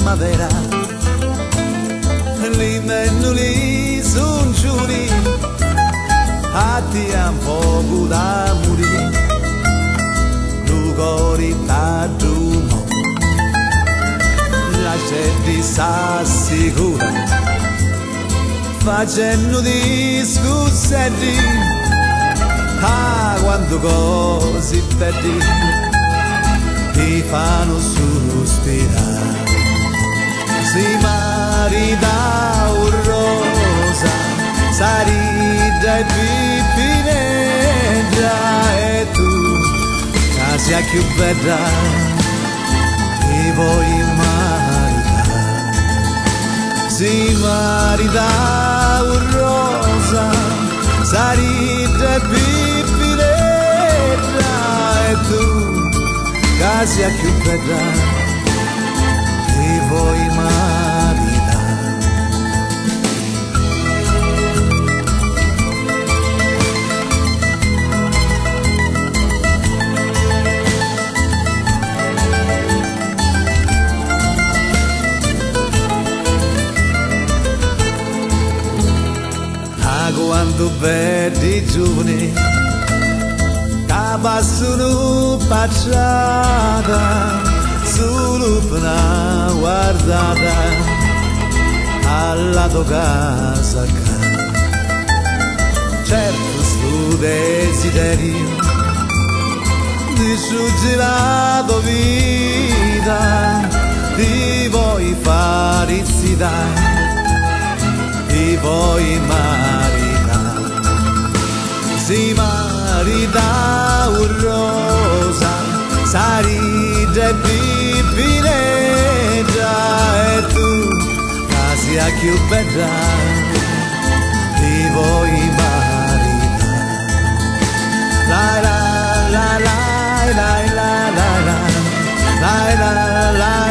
primavera, l'imennuli son giuri, attiam poco da morire, l'ugorità d'uomo, la gente s'assicura, facendo discussetti, quando così belli ti fanno sospirare. Si marita un rosa, sarida e pipineggia, e tu, che sia più bella, ti vuoi maritare. Si marita un rosa, sarida e pipineggia, e tu, che sia più bella, ti vuoi maritare. Quando vedi giovani che passano passata solo per una guardata alla tua casa, certo sto desiderio di sfuggire la tua vita, ti vuoi fare zitare, ti vuoi maritare. Si marita un rosa, sarida e pipineggia, e tu, che sia più bella, ti vuoi maritare. La la la la la la la la la la la.